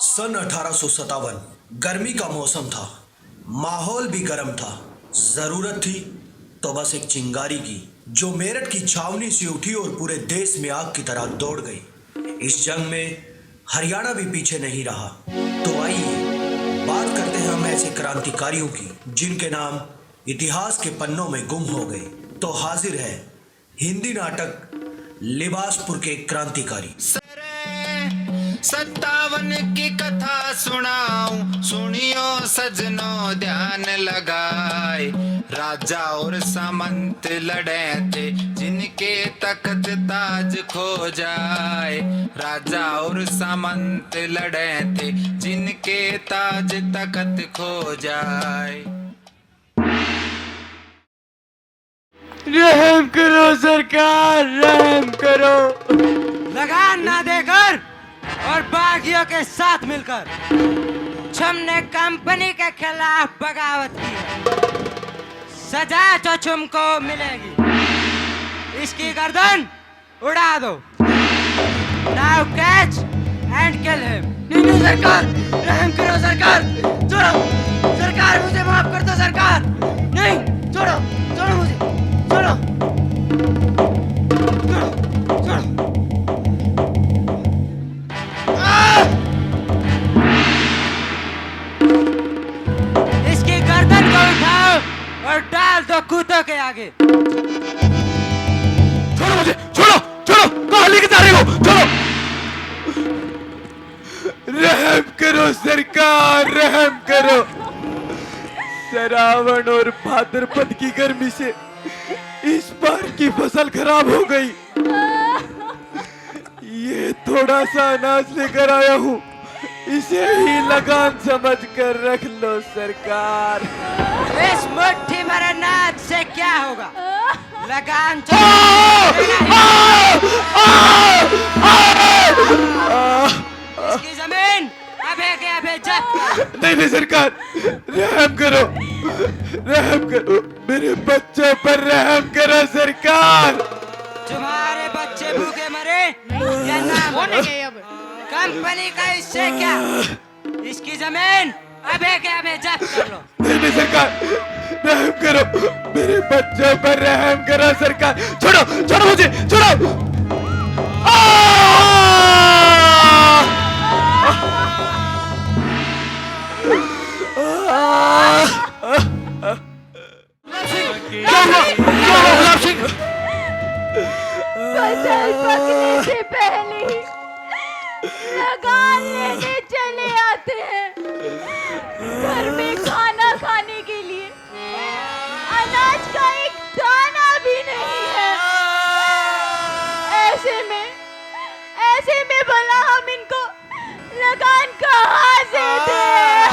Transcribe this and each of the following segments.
सन 1857 गर्मी का मौसम था। माहौल भी गर्म था। जरूरत थी तो बस एक चिंगारी की, जो मेरठ की छावनी से उठी और पूरे देश में आग की तरह दौड़ गई। इस जंग में हरियाणा भी पीछे नहीं रहा। तो आइए बात करते हैं हम ऐसे क्रांतिकारियों की जिनके नाम इतिहास के पन्नों में गुम हो गए। तो हाजिर है हिंदी नाटक लिबासपुर के क्रांतिकारी। 57 की कथा सुनाऊं, सुनियो सजनों ध्यान लगाए। राजा और सामंत लड़े थे, जिनके तख्त ताज खो जाए। राजा और सामंत लड़े थे, जिनके ताज तख्त खो जाए। रहम करो सरकार, रहम करो। लगान ना देकर और बागियों के साथ मिलकर छम ने कंपनी के खिलाफ बगावत की है। सजा तो छुम को मिलेगी। इसकी गर्दन उड़ा दो। Now catch and kill him. नहीं सरकार, रहम करो सरकार, छोड़ो सरकार, मुझे माफ कर दो सरकार। नहीं, छोड़ो छोड़ो मुझे, छोड़ो छोड़ो छोड़ो। इसकी गर्दन को उठाओ और डाल दो कुत्तों के आगे। छोड़ो मुझे, छोड़ो छोड़ो, कहाँ लेके जा रहे हो? छोड़ो। रहम करो सरकार, रहम करो। श्रावण और भाद्रपद की गर्मी से इस बार की फसल खराब हो गई। ये थोड़ा सा अनाज लेकर आया हूँ, इसे ही लगान समझ कर रख लो सरकार। इस मुट्ठी भर अनाज से क्या होगा? लगान इसकी जमीन अबे के अबे जब्त। नहीं सरकार, रहम करो, रहम करो, मेरे बच्चों पर रहम करो सरकार। तुम्हारे बच्चे भूखे मरे या ना मरे, कंपनी का इससे क्या? इसकी जमीन अबे के अबे जब्त कर लो। नहीं सरकार, रहम करो, मेरे बच्चों पर रहम करो सरकार। छोड़ो छोड़ो मुझे, छोड़ो। फसल पकने से पहले ही लगान लेने चले आते हैं। घर में खाना खाने के लिए अनाज का एक दाना भी नहीं है। ऐसे में भला हम इनको लगान कहाँ से दें?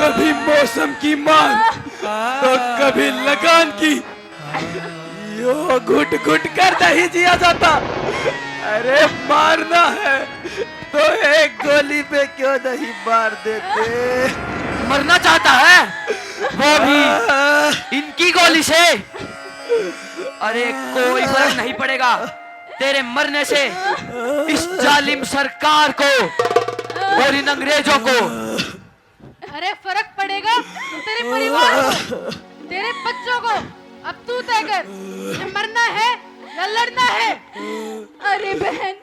कभी मौसम की मांग तो कभी लगान की, यो घुट घुट कर नहीं जिया जाता। अरे मारना है तो एक गोली पे क्यों नहीं मार देते? मरना चाहता है वो भी इनकी गोली से। अरे कोई फर्क नहीं पड़ेगा तेरे मरने से इस जालिम सरकार को और इन अंग्रेजों को। अरे फर्क पड़ेगा तेरे परिवार को, तेरे बच्चों को। अब तू तय कर कि मरना है या लड़ना है। अरे बहन,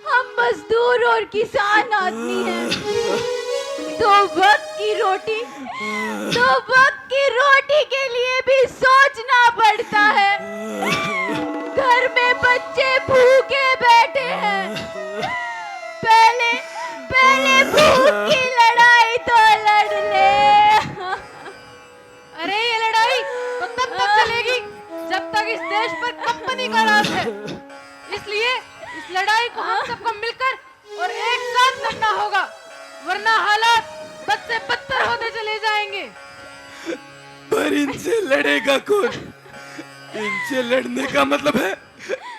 हम मजदूर और किसान आदमी हैं। दो वक्त की रोटी के लिए भी सोचना पड़ता है। घर में बच्चे भूखे बैठे हैं। पहले भूख की लड़ाई तो लड़ ले। अरे ये लड़ाई तो तब तक चलेगी जब तक इस देश पर कंपनी का राज है। इसलिए इस लड़ाई को हम सबको मिलकर और एक साथ लड़ना होगा, वरना हालात बद से बदतर होते चले जाएंगे। पर इनसे लड़ेगा कौन? इनसे लड़ने का मतलब है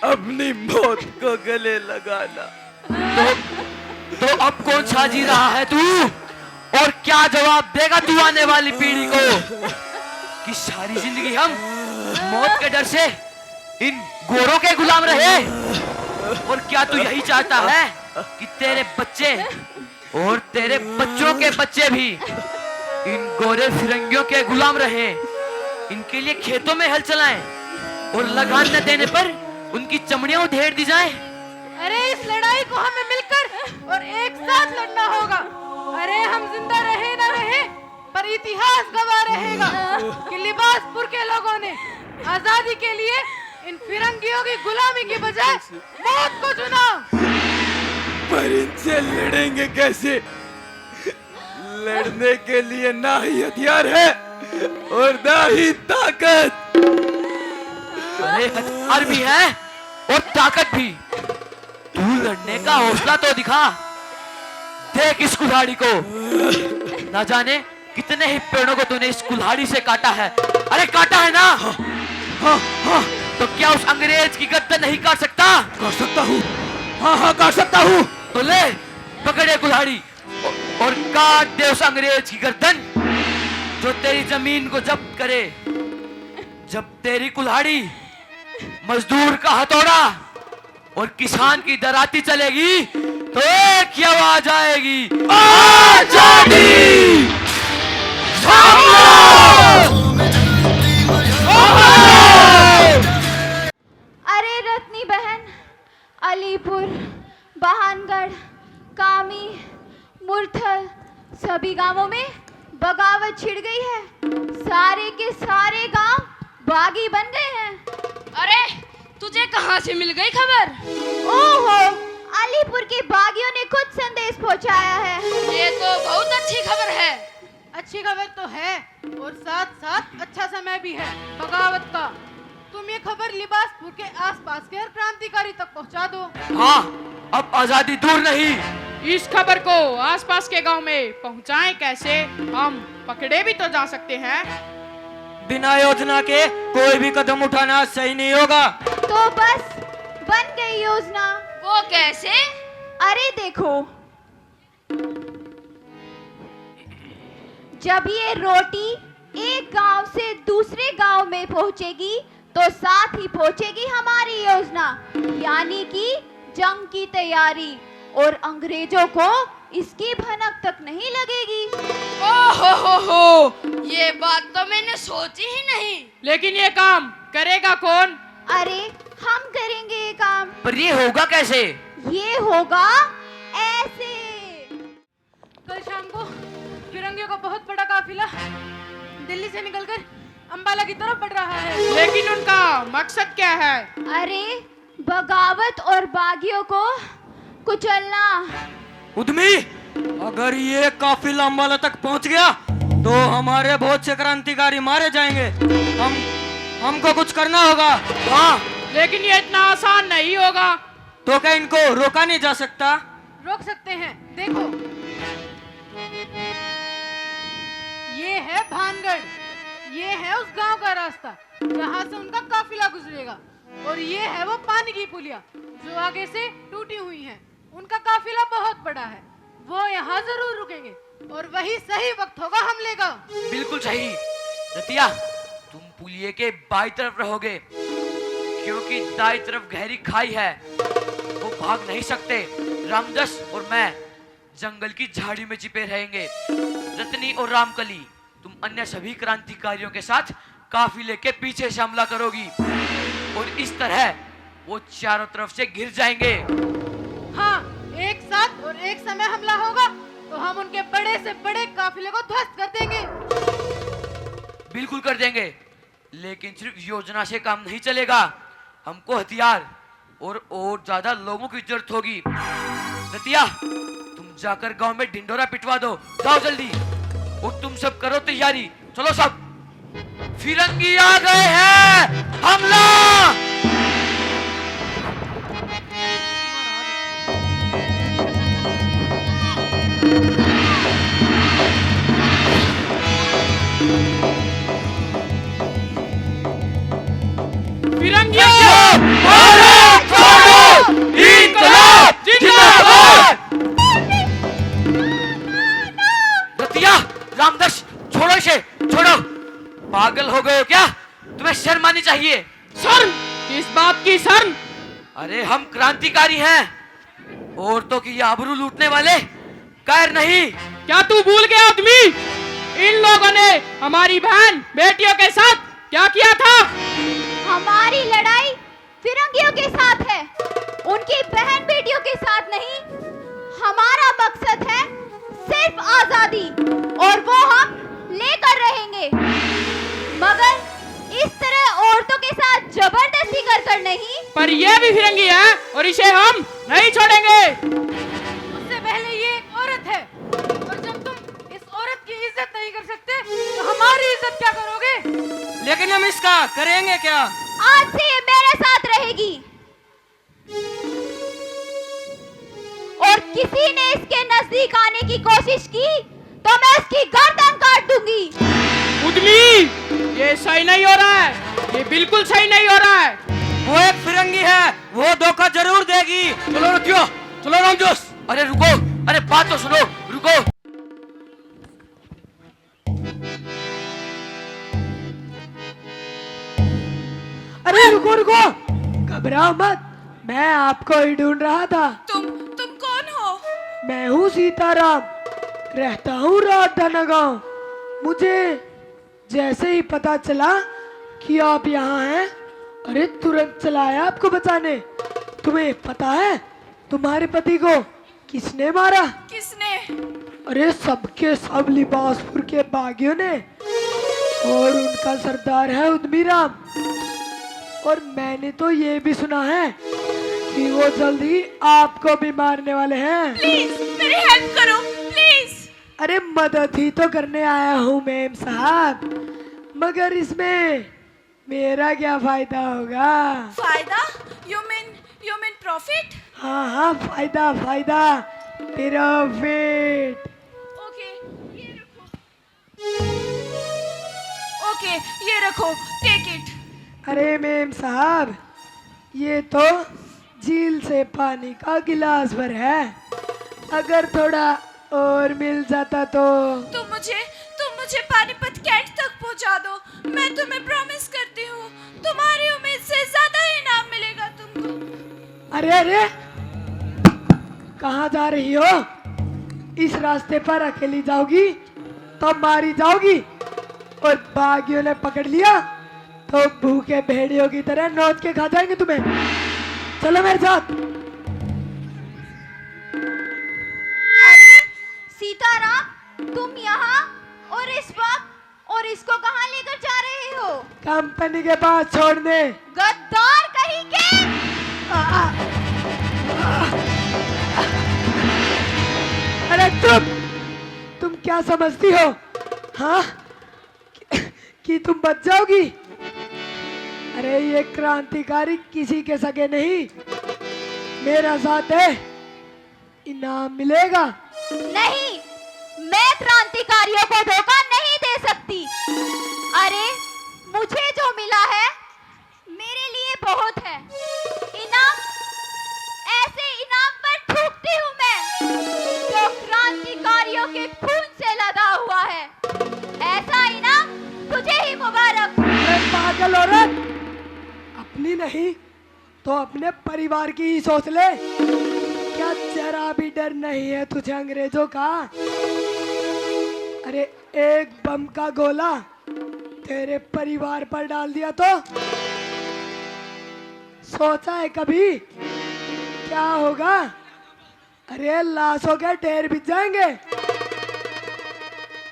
अपनी मौत को गले लगाना। तो अब कौन साजी रहा है तू? और क्या जवाब देगा तू आने वाली पीढ़ी को कि सारी जिंदगी हम मौत के डर से इन गोरों के गुलाम रहे? और क्या तू यही चाहता है कि तेरे बच्चे और तेरे बच्चों के बच्चे भी इन गोरे फिरंगियों के गुलाम रहे, इनके लिए खेतों में हल चलाएं और लगान न देने पर उनकी चमड़ियां उधेड़ दी जाएं? अरे इस लड़ाई को हमें मिलकर और एक साथ लड़ना होगा। अरे हम जिंदा रहे ना रहे, पर इतिहास गवाह रहेगा कि लिबासपुर के लोगों ने आजादी के लिए इन फिरंगियों की गुलामी की बजाय मौत को चुना। पर इनसे लड़ेंगे कैसे? लड़ने के लिए ना ही हथियार है और ना ही ताकत। अरे हथियार भी है और ताकत भी। तू लड़ने का हौसला तो दिखा। देख इस कुल्हाड़ी को, ना जाने कितने ही पेड़ों को तूने इस कुल्हाड़ी से काटा है। अरे काटा है ना? हाँ, हाँ। तो क्या उस अंग्रेज की गर्दन नहीं काट सकता? काट सकता हूँ। हाँ हाँ काट सकता हूँ। तो ले पकड़े कुल्हाड़ी और काट दे उस अंग्रेज की गर्दन जो तेरी जमीन को जब्त करे। जब तेरी कुल्हाड़ी मजदूर का हथौड़ा और किसान की दराती चलेगी तो एक ही आवाज आएगी, आजादी! अरे रत्नी बहन, अलीपुर, बहानगढ़, कामी, मुरथल सभी गांवों में बगावत छिड़ गई है। सारे के सारे गांव बागी बन गए हैं। अरे तुझे कहाँ से मिल गई खबर? ओहो, अलीपुर के बागियों ने खुद संदेश पहुंचाया है। ये तो बहुत अच्छी खबर है। अच्छी खबर तो है और साथ साथ अच्छा समय भी है बगावत का। तुम ये खबर लिबासपुर के आसपास के हर क्रांतिकारी तक पहुंचा दो। हाँ, अब आजादी दूर नहीं। इस खबर को आसपास के गांव में पहुंचाएं कैसे? हम पकड़े भी तो जा सकते हैं। बिना योजना के कोई भी कदम उठाना सही नहीं होगा। तो बस बन गई योजना। वो कैसे? अरे देखो, जब ये रोटी एक गांव से दूसरे गांव में पहुंचेगी तो साथ ही पहुंचेगी हमारी योजना, यानी कि जंग की तैयारी, और अंग्रेजों को इसकी भनक तक नहीं लगेगी। ओहो, ये बात तो मैंने सोची ही नहीं। लेकिन ये काम करेगा कौन? अरे हम करेंगे ये काम। पर ये होगा कैसे? ये होगा ऐसे। कल शाम को फिरंगियों का बहुत बड़ा काफिला दिल्ली से निकलकर अंबाला की तरफ बढ़ रहा है। लेकिन उनका मकसद क्या है? अरे बगावत और बागियों को कुचलना। उद्यमी, अगर ये काफिला अंबाला तक पहुंच गया तो हमारे बहुत से क्रांतिकारी मारे जाएंगे। हमको कुछ करना होगा। हाँ, लेकिन ये इतना आसान नहीं होगा। तो क्या इनको रोका नहीं जा सकता? रोक सकते हैं। देखो, ये है भानगढ़, ये है उस गांव का रास्ता जहां से उनका काफिला गुजरेगा, और ये है वो पानी की पुलिया जो आगे से टूटी हुई है। उनका काफिला बहुत बड़ा है, वो यहाँ जरूर रुकेंगे और वही सही वक्त होगा हमले का। बिल्कुल सही। रतिया, तुम पुलिये के बाई तरफ रहोगे क्योंकि दाई तरफ गहरी खाई है, वो भाग नहीं सकते। रामदस और मैं जंगल की झाड़ी में छिपे रहेंगे। रत्नी और रामकली, तुम अन्य सभी क्रांतिकारियों के साथ काफिले के पीछे से हमला करोगी और इस तरह वो चारों तरफ से घिर जाएंगे। हाँ, एक साथ और एक समय हमला होगा तो हम उनके बड़े से बड़े काफिले को ध्वस्त कर देंगे। बिल्कुल कर देंगे, लेकिन सिर्फ योजना से काम नहीं चलेगा। हमको हथियार और ज्यादा लोगों की जरूरत होगी। रतिया, तुम जाकर गांव में ढिंडोरा पिटवा दो। जाओ जल्दी, और तुम सब करो तैयारी। चलो सब, फिरंगी आ गए हैं, हमला! फिरंगियों! भारत छोड़ो! इंकलाब जिंदाबाद! रतिया, रामदस, छोड़ो इसे, छोड़ो। पागल हो गए हो क्या? तुम्हें शर्म आनी चाहिए। शर्म? किस बात की शर्म? अरे हम क्रांतिकारी हैं, औरतों की आबरू लूटने वाले कैर नहीं। क्या तू भूल गया आदमी? इन लोगों ने हमारी बहन बेटियों के साथ क्या किया था? हमारी लड़ाई फिरंगियों के साथ है, उनकी बहन बेटियों के साथ नहीं। हमारा मकसद है सिर्फ आजादी, और वो हम लेकर रहेंगे, मगर इस तरह औरतों के साथ जबरदस्ती कर नहीं। पर ये भी फिरंगी है और इसे हम नहीं छोड़ेंगे। उससे पहले ये एक औरत है, और जब तुम इस औरत की इज्जत नहीं कर सकते तो हमारी इज्जत क्या करोगे? लेकिन हम इसका करेंगे क्या? आज से ये मेरे साथ रहेगी, और किसी ने इसके नजदीक आने की कोशिश की तो मैं उसकी गर्दन काट दूंगी। उद्मी, ये सही नहीं हो रहा है, ये बिल्कुल सही नहीं हो रहा है। वो एक फिरंगी है, वो धोखा जरूर देगी। चलो रुकियो, चलो रामजोस। अरे रुको, अरे बात तो सुनो, रुको। अरे रुको रुको, घबराओ मत, मैं आपको ही ढूंढ रहा था। तुम कौन हो? मैं हूँ सीताराम, रहता हूँ राजधाना गांव। मुझे जैसे ही पता चला कि आप यहाँ हैं, अरे तुरंत चला आया आपको बचाने। तुम्हें पता है तुम्हारे पति को किसने मारा? किसने? अरे सबके सब लिबासपुर के बागियों ने, और उनका सरदार है उद्मीराम। और मैंने तो ये भी सुना है कि वो जल्द ही आपको भी मारने वाले हैं। प्लीज मेरी हेल्प करो, प्लीज। अरे मदद ही तो करने आया हूँ मेम साहब, मगर इसमें मेरा क्या फायदा होगा? फायदा? You mean profit? हाँ हाँ, फायदा फायदा, प्रॉफिट। ओके, ये रखो, टेक इट। अरे मेम साहब, ये तो झील से पानी का गिलास भर है, अगर थोड़ा और मिल जाता तो। तुम मुझे पानीपत कैंट तक पहुंचा दो, मैं तुम्हें प्रॉमिस करती हूँ, तुम्हारी उम्मीद से ज्यादा इनाम मिलेगा तुमको। अरे अरे, कहाँ जा रही हो? इस रास्ते पर अकेली जाओगी तो मारी जाओगी, और बागियों ने पकड़ लिया तो भूखे भेड़ियों की तरह नोच के खा जाएंगे तुम्हें। चलो मेरे साथ। अरे सीताराम, तुम यहाँ और इस वक्त, और इसको कहाँ लेकर जा रहे हो? कंपनी के पास छोड़ने। गद्दार कहीं के! अरे तुम क्या समझती हो, हाँ, कि तुम बच जाओगी? अरे ये क्रांतिकारी किसी के सगे नहीं, मेरा साथ है, इनाम मिलेगा। नहीं, मैं क्रांतिकारियों को धोखा नहीं दे सकती। अरे मुझे जो मिला है मेरे लिए बहुत है। इनाम, ऐसे इनाम पर थूकती हूँ मैं जो क्रांतिकारियों के खून से लदा हुआ है। ऐसा इनाम तुझे ही मुबारक। अरे पागल औरत, अपनी नहीं तो अपने परिवार की ही सोच ले। क्या जरा भी डर नहीं है तुझे अंग्रेजों का? अरे एक बम का गोला तेरे परिवार पर डाल दिया तो सोचा है कभी क्या होगा? अरे लाशों के ढेर बिछ जाएंगे,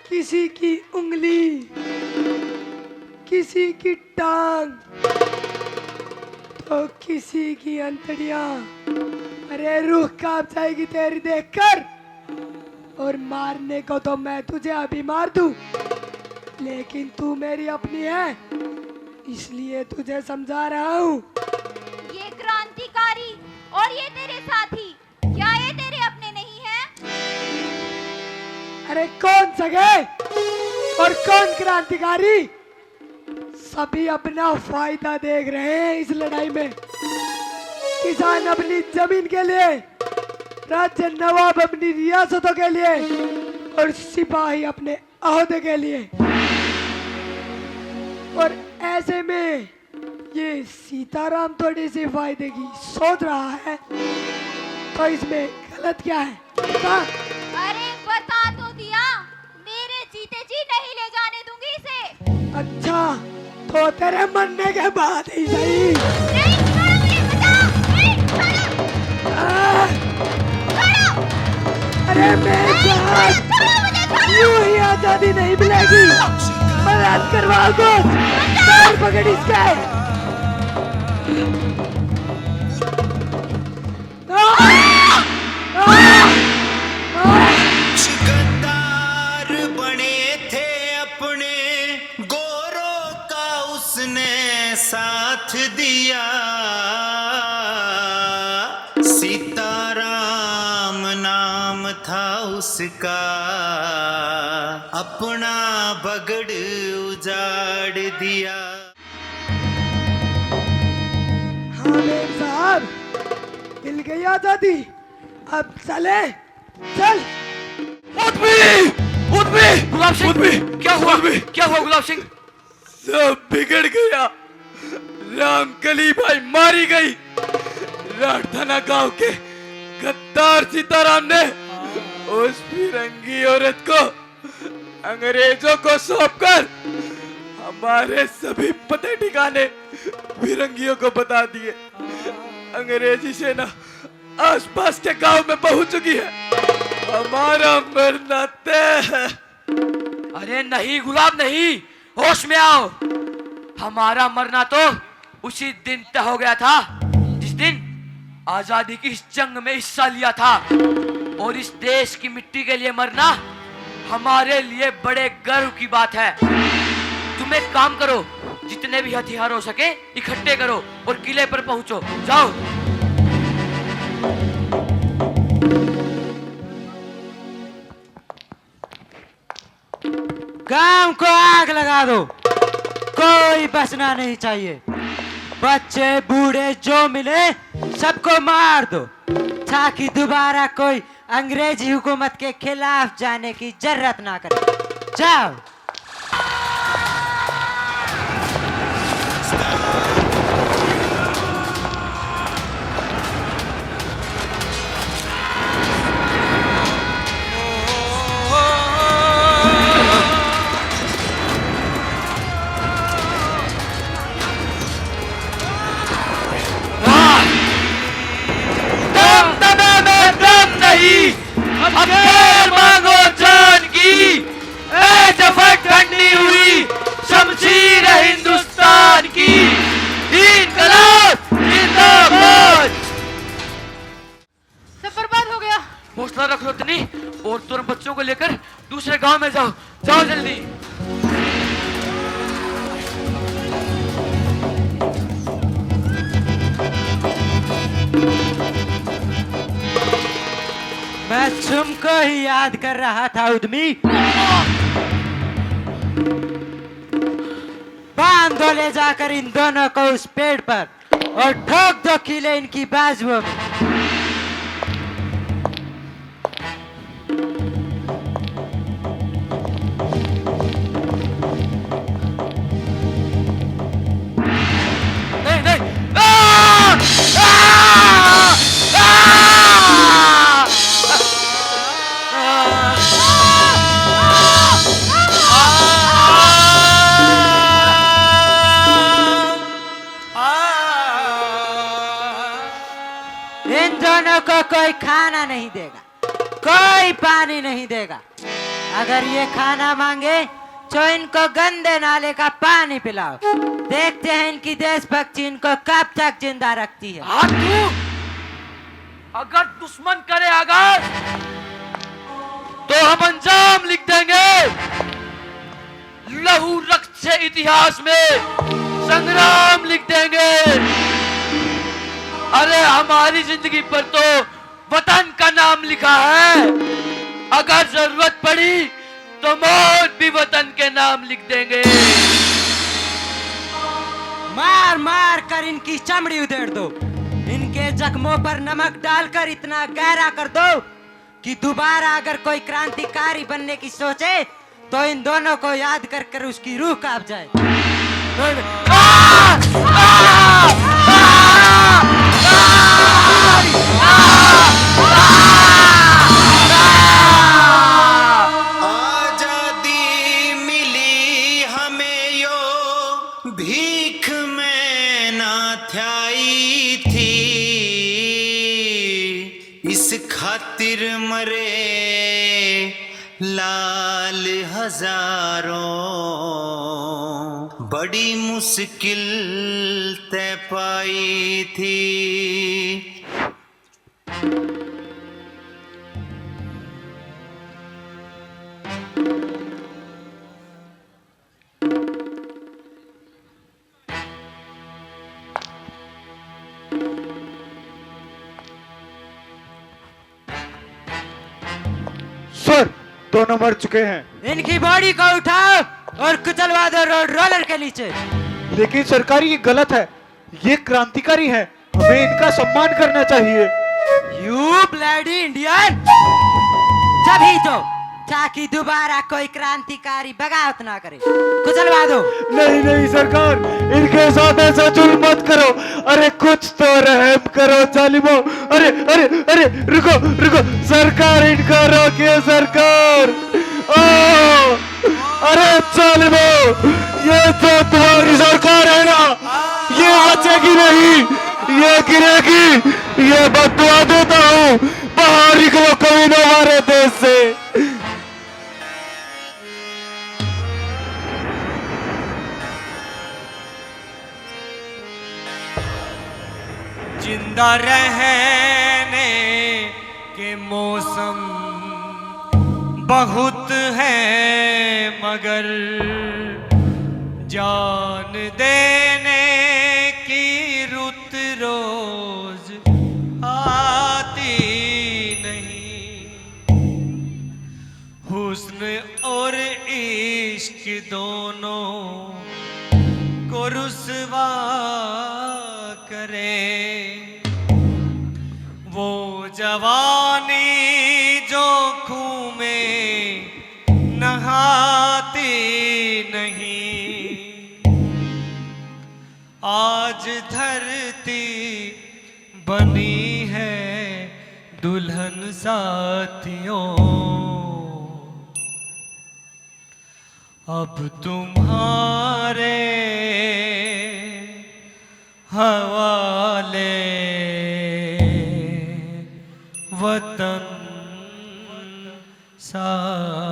किसी की उंगली, किसी की टांग, तो किसी की अंतड़ियां। अरे रूह कांप जाएगी तेरी देखकर। और मारने को तो मैं तुझे अभी मार दूं, लेकिन तू मेरी अपनी है, इसलिए तुझे समझा रहा हूँ। ये क्रांतिकारी और ये तेरे साथी, क्या ये तेरे अपने नहीं हैं? अरे कौन सगे और कौन क्रांतिकारी? सभी अपना फायदा देख रहे हैं इस लड़ाई में। किसान अपनी जमीन के लिए, राज्य नवाब अपनी रियासतों के लिए, और सिपाही अपने ओहदे के लिए। और ऐसे में ये सीताराम थोड़ी सी फायदे की सोच रहा है, तो इसमें गलत क्या है? बता। अरे बता तो दिया, मेरे जीते जी नहीं ले जाने दूंगी इसे। अच्छा, तो तेरे मरने के बाद ही सही। नहीं, छोड़ो मुझे, बचाओ। नहीं, छोड़ो। छोड़ो। अरे मैं जान, छोड़ो मुझे, छोड़ो। यूं ही आजादी नहीं मिलेगी। मदद करवाओ दोस्त, पैर पकड़ इसके। गद्दार बने थे अपने गोरों का उसने साथ दिया, सीताराम नाम था उसका, अपना बगड़ उजाड़ दिया। हाँ मेम साहब, मिल गई आजादी, अब चले। चल। गुलाब सिंह, क्या हुआ? क्या हुआ गुलाब सिंह? सब बिगड़ गया। रामकली भाई मारी गई। राठथाना गांव के गद्दार सीताराम ने उस फिरंगी औरत को अंग्रेजों को सौंपकर हमारे सभी पते ठिकाने फिरंगियों को बता दिए। अंग्रेजी सेना आसपास के गांव में पहुंच चुकी है। हमारा मरना तय है। अरे नहीं गुलाब नहीं, होश में आओ। हमारा मरना तो उसी दिन तय हो गया था जिस दिन आजादी की इस जंग में हिस्सा लिया था, और इस देश की मिट्टी के लिए मरना हमारे लिए बड़े गर्व की बात है। तुम एक काम करो, जितने भी हथियार हो सके इकट्ठे करो और किले पर पहुंचो। जाओ। गांव को आग लगा दो, कोई बचना नहीं चाहिए। बच्चे बूढ़े जो मिले सबको मार दो, ताकि दोबारा कोई अंग्रेजी हुकूमत के खिलाफ जाने की जरूरत ना करे। जाओ। हथियार मांगो जान की, ए जफर ठंडी हुई शमशीर है हिंदुस्तान की। इनकलाब जिंदाबाद। सब बर्बाद हो गया। हौसला रख लो तनी, और तुम बच्चों को लेकर दूसरे गांव में जाओ। जाओ जल्दी। मैं तुमको ही याद कर रहा था उद्मी। बांध दो ले जाकर इन दोनों को उस पेड़ पर और ठोक दो किले इनकी बाजुओं में। नहीं नहीं। आ! आ! इन दोनों को कोई खाना नहीं देगा, कोई पानी नहीं देगा। अगर ये खाना मांगे तो इनको गंदे नाले का पानी पिलाओ। देखते हैं इनकी देशभक्ति इनको कब तक जिंदा रखती है। हाँ तू, अगर दुश्मन करे आगाज तो हम अंजाम लिख देंगे। लहू रक्त से इतिहास में संग्राम लिख देंगे। अरे हमारी जिंदगी पर तो वतन का नाम लिखा है। अगर जरूरत पड़ी तो मौत भी वतन के नाम लिख देंगे। मार मार कर इनकी चमड़ी उधेड़ दो। इनके जख्मों पर नमक डालकर इतना गहरा कर दो कि दोबारा अगर कोई क्रांतिकारी बनने की सोचे तो इन दोनों को याद कर कर उसकी रूह कांप जाए। इस खातिर मरे लाल हजारों, बड़ी मुश्किल तय पाई थी। सर, दोनों मर चुके हैं। इनकी बॉडी को उठाओ और कुचलवा दो रोड रोलर के नीचे। लेकिन सरकार ये गलत है, ये क्रांतिकारी है, हमें इनका सम्मान करना चाहिए। यू ब्लडी इंडियन, तभी तो, ताकि दोबारा कोई क्रांतिकारी बगावत ना करे। कुचलवा दो। नहीं नहीं सरकार, इनके साथ ऐसा जुल्म मत करो। अरे कुछ तो रहम करो जालिमो। अरे अरे अरे रुको रुको, सरकार इनको रोकिए सरकार। ओ अरे जालिमो, ये तो तुम्हारी सरकार है ना, ये बचेगी नहीं, ये गिरेगी। ये बदुआ देता हूँ, बाहर निकलो कमीनों हमारे देश से। जिंदा रहने के मौसम बहुत है, मगर जान देने की रुत रोज आती नहीं। हुस्न और इश्क दोनों को रुसवा करे वो जवानी जो खून में नहाती नहीं। आज धरती बनी है दुल्हन साथियों, अब तुम्हारे हवाले वतन साथियों।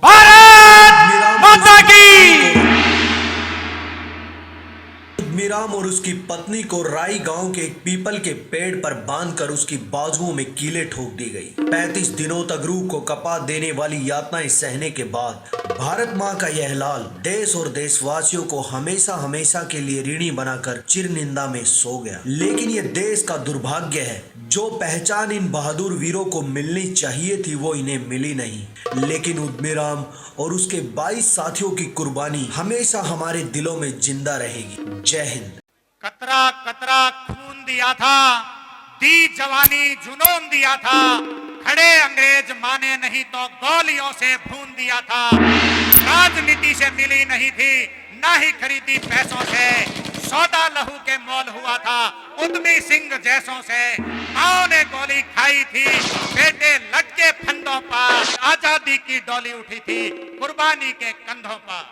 भारत माता की। मीराम और उसकी पत्नी को राई गांव के एक पीपल के पेड़ पर बांधकर उसकी बाजुओं में कीले ठोक दी गई। 35 दिनों तक रूह को कपा देने वाली यातनाएं सहने के बाद भारत माँ का यह लाल देश और देशवासियों को हमेशा हमेशा के लिए ऋणी बनाकर चिर निंदा में सो गया। लेकिन ये देश का दुर्भाग्य है, जो पहचान इन बहादुर वीरों को मिलनी चाहिए थी वो इन्हें मिली नहीं। लेकिन उदमीराम और उसके 22 साथियों की कुर्बानी हमेशा हमारे दिलों में जिंदा रहेगी। जय हिंद। कतरा कतरा खून दिया था, दी जवानी जुनून दिया था, खड़े अंग्रेज माने नहीं तो गोलियों से भून दिया था। राजनीति से मिली नहीं थी, ना ही खरीदी पैसों से, सौदा लहू के मोल हुआ था। उद्यमी सिंह जैसों से माओ ने गोली खाई थी, बेटे लटके फंदों पर, आजादी की डोली उठी थी कुर्बानी के कंधों पर।